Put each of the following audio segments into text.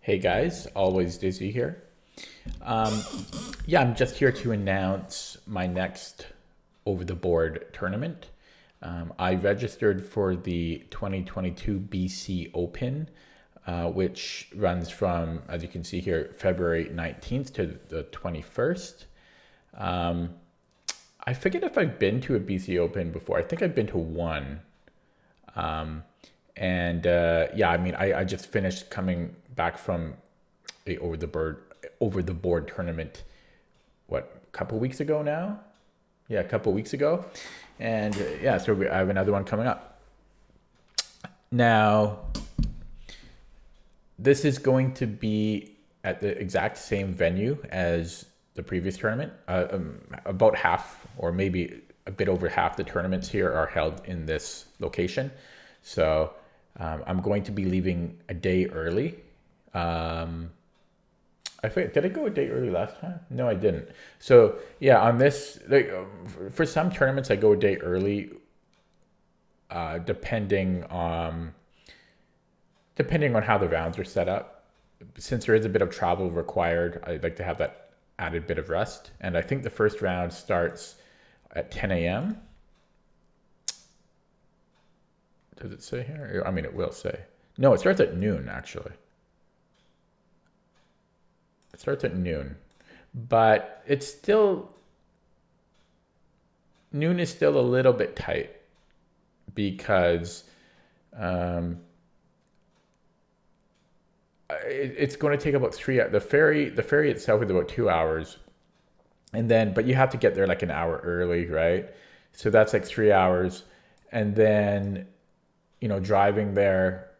Hey guys, always Dizzy here. Um, yeah, I'm just here to announce my next over the board tournament. I registered for the 2022 BC Open, which runs from, as you can see here, February 19th to the 21st. Um, I forget if I've been to a BC Open before. I think I've been to one. Um, and yeah, I mean, I just finished coming back from a over the board tournament. What, a couple weeks ago now? Yeah, a couple weeks ago, and yeah, so I have another one coming up. Now, this is going to be at the exact same venue as the previous tournament. About half, or maybe a bit over half, the tournaments here are held in this location. So I'm going to be leaving a day early. Um, I forget, did I go a day early last time? No, I didn't. So yeah, on this, like, for some tournaments, I go a day early, depending on how the rounds are set up. Since there is a bit of travel required, I like to have that added bit of rest. And I think the first round starts at 10 a.m. Does it say here? I mean, it will say. No, it starts at noon, actually. It starts at noon. But it's still, noon is still a little bit tight because um, it's going to take about the ferry itself is about 2 hours, and then but you have to get there like an hour early, right? So that's like 3 hours, and then driving there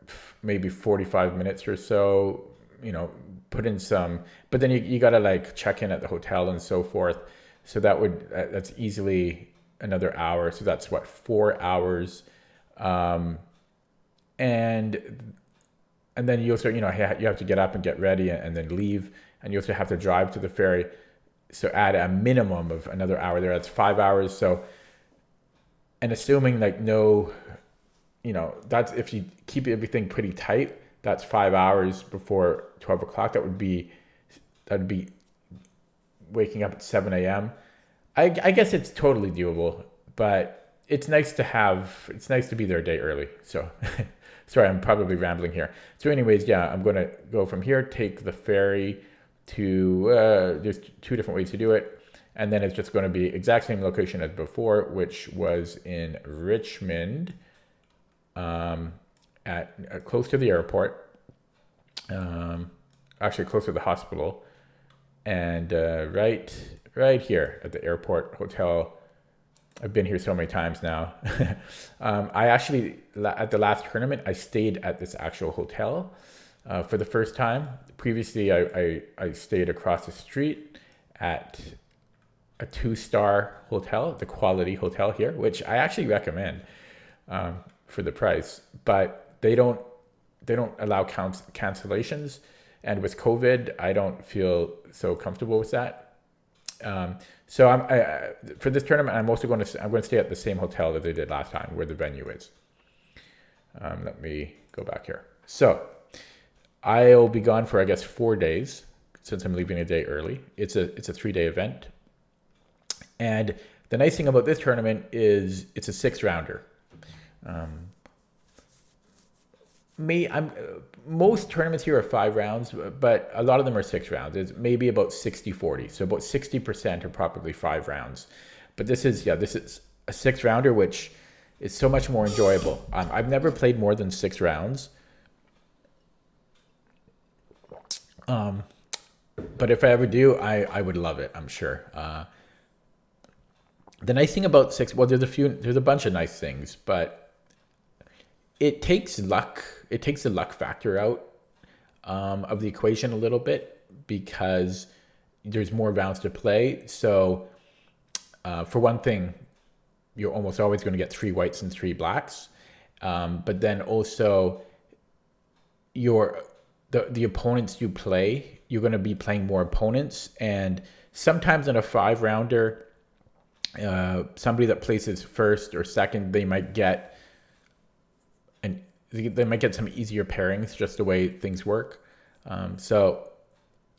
maybe 45 minutes or so, you know put in some, but then you got to like check in at the hotel and so forth. So that's easily another hour, so that's what, 4 hours. um, and and then you also, you have to get up and get ready and then leave, and you also have to drive to the ferry. So add a minimum of another hour there, that's 5 hours. So, and assuming like no, that's if you keep everything pretty tight, that's 5 hours before 12 o'clock. That would be waking up at 7 a.m. I guess it's totally doable, but it's nice to be there a day early. So sorry, I'm probably rambling here. So anyways, yeah, I'm going to go from here, take the ferry to, there's two different ways to do it. And then it's just going to be exact same location as before, which was in Richmond, at close to the airport, um, actually close to the hospital, and right here at the airport hotel. I've been here so many times now. I actually, at the last tournament, I stayed at this actual hotel for the first time. Previously, I stayed across the street at a two-star hotel, the Quality Hotel here, which I actually recommend for the price. But they don't allow cancellations, and with COVID, I don't feel so comfortable with that. So for this tournament, I'm going to stay at the same hotel that they did last time, where the venue is. Let me go back here. So I'll be gone for, I guess, 4 days, since I'm leaving a day early. It's a 3-day event, and the nice thing about this tournament is it's a 6 rounder. Um, Most tournaments here are 5 rounds, but a lot of them are 6 rounds. It's maybe about 60-40. So about 60% are probably 5 rounds. But this is a 6 rounder, which is so much more enjoyable. I've never played more than 6 rounds. Um, but if I ever do, I would love it, I'm sure. The nice thing about well, there's a bunch of nice things, but it takes luck. It takes the luck factor out of the equation a little bit, because there's more rounds to play. So for one thing, you're almost always going to get 3 whites and 3 blacks. But then also, your the opponents you play, you're going to be playing more opponents, and sometimes in a 5 rounder, somebody that places first or second, they might get some easier pairings, just the way things work. So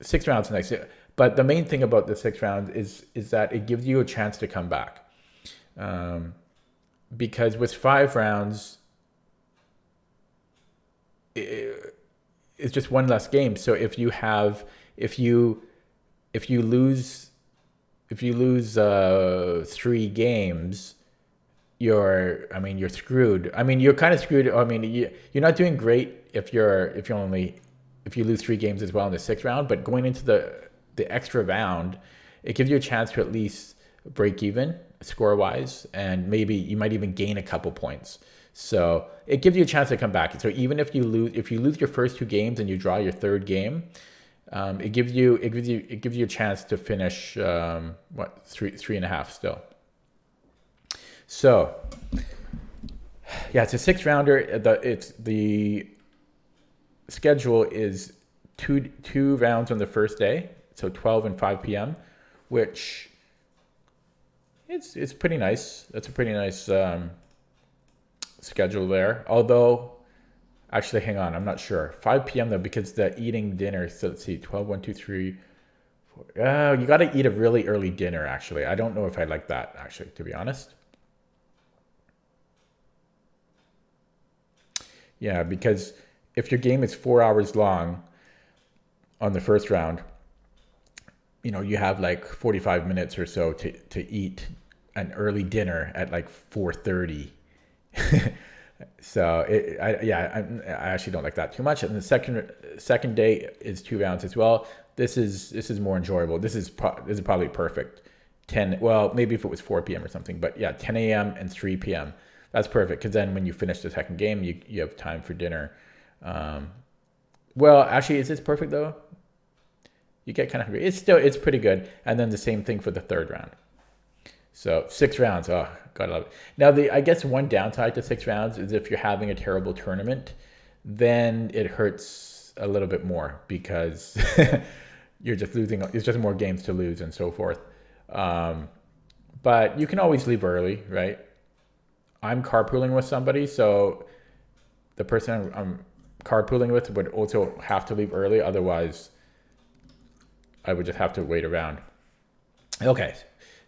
6 rounds is nice. But the main thing about the 6 rounds is that it gives you a chance to come back. Because with 5 rounds, it's just one less game. So if you lose three games, you're screwed. I mean, you're kind of screwed. I mean, you're not doing great if you lose three games as well in the 6th round. But going into the extra round, it gives you a chance to at least break even score wise, and maybe you might even gain a couple points. So it gives you a chance to come back. So even if you lose your first 2 games and you draw your 3rd game, it gives you a chance to finish three and a half still. So yeah, it's a 6-rounder. The schedule is two rounds on the first day, so 12 and 5 p.m., which it's pretty nice. That's a pretty nice schedule there. Although, actually, hang on, I'm not sure. 5 p.m. though, because the eating dinner. So let's see, 12, 1, 2, 3, 4. You got to eat a really early dinner. Actually, I don't know if I like that. Actually, to be honest. Yeah, because if your game is 4 hours long on the first round, you have like 45 minutes or so to eat an early dinner at like 4:30. So I actually don't like that too much. And the second day is 2 rounds as well. This is more enjoyable. This is probably perfect. 10, well, maybe if it was 4 p.m. or something, but yeah, 10 a.m. and 3 p.m. That's perfect, because then when you finish the second game, you have time for dinner. Well, actually, is this perfect though? You get kind of hungry. It's pretty good. And then the same thing for the 3rd round. So 6 rounds. Oh, gotta love it. Now, I guess one downside to 6 rounds is if you're having a terrible tournament, then it hurts a little bit more, because you're just losing. It's just more games to lose and so forth. But you can always leave early, right? I'm carpooling with somebody, so the person I'm carpooling with would also have to leave early. Otherwise, I would just have to wait around. Okay.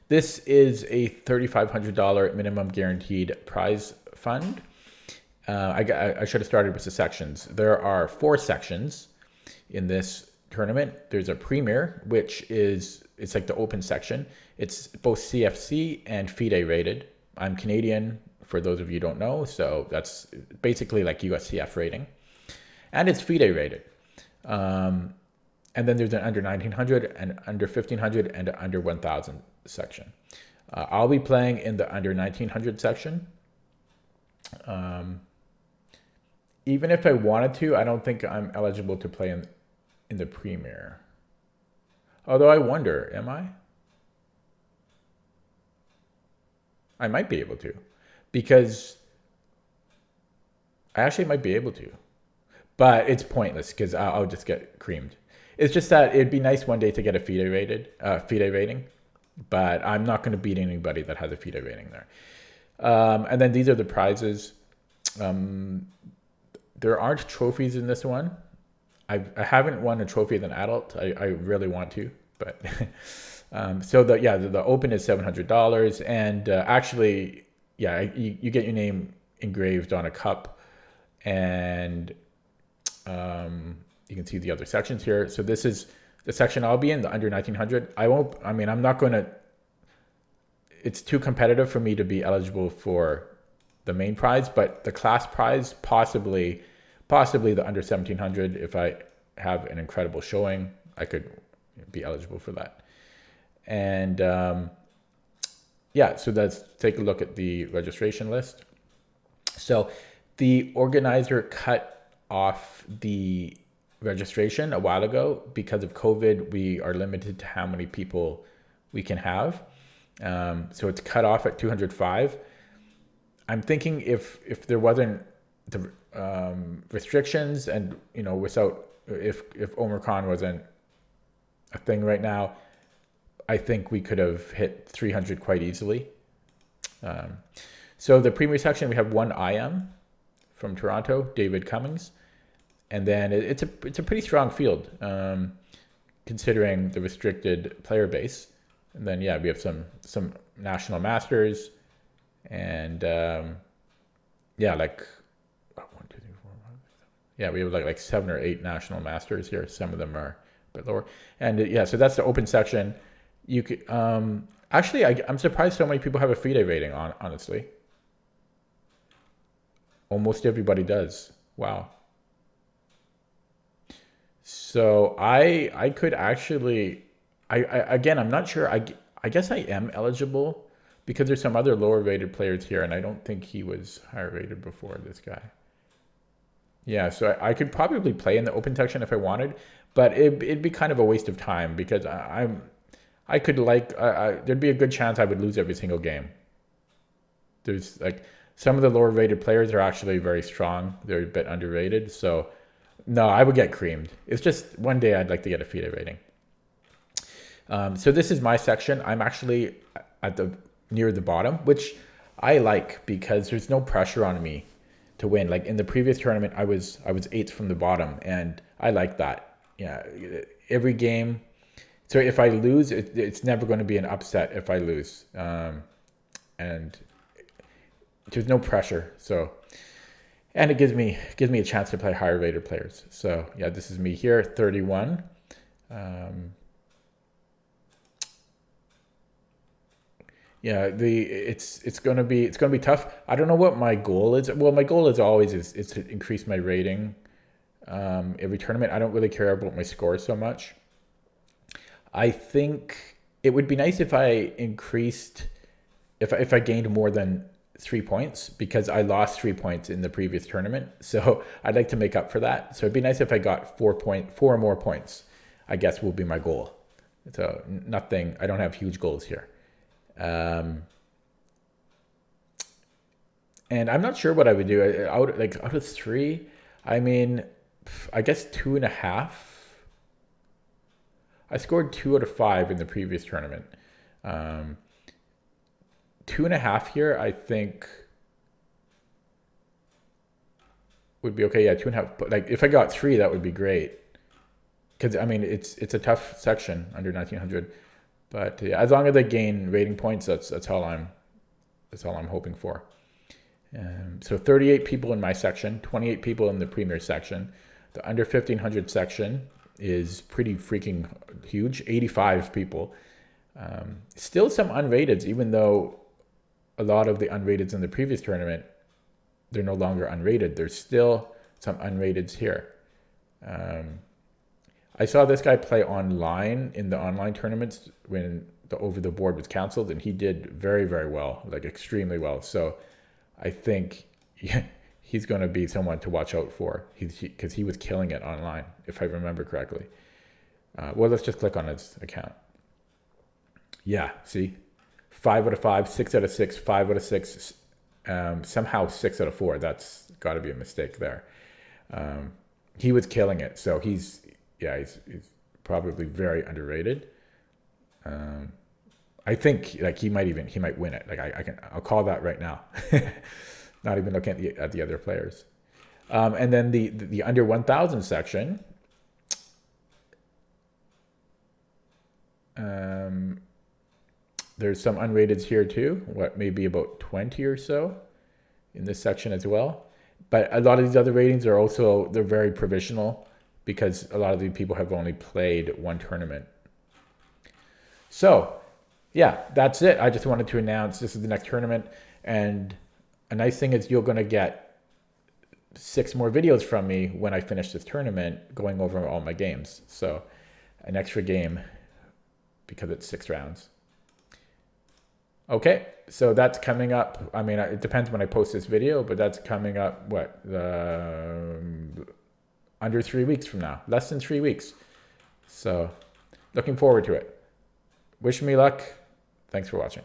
This is a $3,500 minimum guaranteed prize fund. I should have started with the sections. There are 4 sections in this tournament. There's a premier, it's like the open section. It's both CFC and FIDE rated. I'm Canadian, for those of you who don't know, so that's basically like USCF rating. And it's FIDE rated. And then there's an under 1900 and under 1500 and under 1000 section. I'll be playing in the under 1900 section. Even if I wanted to, I don't think I'm eligible to play in the premier. Although I wonder, am I? I might be able to, because I actually might be able to, but it's pointless because I'll just get creamed. It's just that it'd be nice one day to get a FIDE rating, but I'm not going to beat anybody that has a FIDE rating there. And then these are the prizes. There aren't trophies in this one. I haven't won a trophy as an adult. I really want to, but so the open is $700, and actually, yeah, you get your name engraved on a cup, and you can see the other sections here. So this is the section I'll be in, the under 1900. I'm not going to, it's too competitive for me to be eligible for the main prize, but the class prize, possibly the under 1700. If I have an incredible showing, I could be eligible for that. And so let's take a look at the registration list. So the organizer cut off the registration a while ago. Because of COVID, we are limited to how many people we can have. So it's cut off at 205. I'm thinking if there wasn't the restrictions, and without, if Omicron wasn't a thing right now, I think we could have hit 300 quite easily. So the premier section, we have one IM from Toronto, David Cummings, and then it's a pretty strong field, considering the restricted player base. And then yeah, we have some national masters, and yeah, like one, two, three, four, five, yeah, we have like 7 or 8 national masters here. Some of them are a bit lower, and yeah, so that's the open section. You could actually, I'm surprised so many people have a FIDE rating on, honestly. Almost everybody does. Wow. So I could actually, again, I'm not sure. I guess I am eligible because there's some other lower rated players here, and I don't think he was higher rated before this guy. Yeah, so I could probably play in the open section if I wanted, but it'd be kind of a waste of time because I could like there'd be a good chance I would lose every single game. There's like some of the lower rated players are actually very strong. They're a bit underrated, so no, I would get creamed. It's just one day I'd like to get a FIDE rating. So this is my section. I'm actually at the near the bottom, which I like because there's no pressure on me to win. Like in the previous tournament, I was 8th from the bottom, and I like that. Yeah, every game. So if I lose, it's never going to be an upset if I lose, and there's no pressure. So, and it gives me a chance to play higher rated players. So yeah, this is me here, 31. Yeah, it's gonna be tough. I don't know what my goal is. Well, my goal is always is to increase my rating every tournament. I don't really care about my score so much. I think it would be nice if I increased, if I gained more than 3 points, because I lost 3 points in the previous tournament. So I'd like to make up for that. So it'd be nice if I got 4 more points, I guess will be my goal. So nothing, I don't have huge goals here. And I'm not sure what I would do out of 3. I mean, I guess 2.5. I scored 2 out of 5 in the previous tournament. 2.5 here, I think would be okay. Yeah, 2.5. But like if I got 3, that would be great. Because I mean, it's a tough section under 1900. But yeah, as long as I gain rating points, that's all I'm hoping for. So 38 people in my section, 28 people in the premier section. The under 1500 section is pretty freaking huge, 85 people. Still some unrateds, even though a lot of the unrateds in the previous tournament, they're no longer unrated. There's still some unrateds here. I saw this guy play online in the online tournaments when the over the board was canceled, and he did very, very well, like extremely well. So I think he's going to be someone to watch out for because he was killing it online, if I remember correctly. Well, let's just click on his account. Yeah, see? 5 out of 5, 6 out of 6, 5 out of 6, somehow 6 out of 4. That's got to be a mistake there. He was killing it, so he's probably very underrated. I think like he might win it. Like I'll call that right now. Not even looking at the other players. And then the under 1000 section. There's some unrateds here too. What, maybe about 20 or so in this section as well. But a lot of these other ratings are also, they're very provisional because a lot of these people have only played one tournament. So yeah, that's it. I just wanted to announce this is the next tournament. And a nice thing is you're going to get 6 more videos from me when I finish this tournament going over all my games. So an extra game because it's 6 rounds. Okay, so that's coming up. I mean, it depends when I post this video, but that's coming up, under 3 weeks from now, less than 3 weeks. So looking forward to it. Wish me luck. Thanks for watching.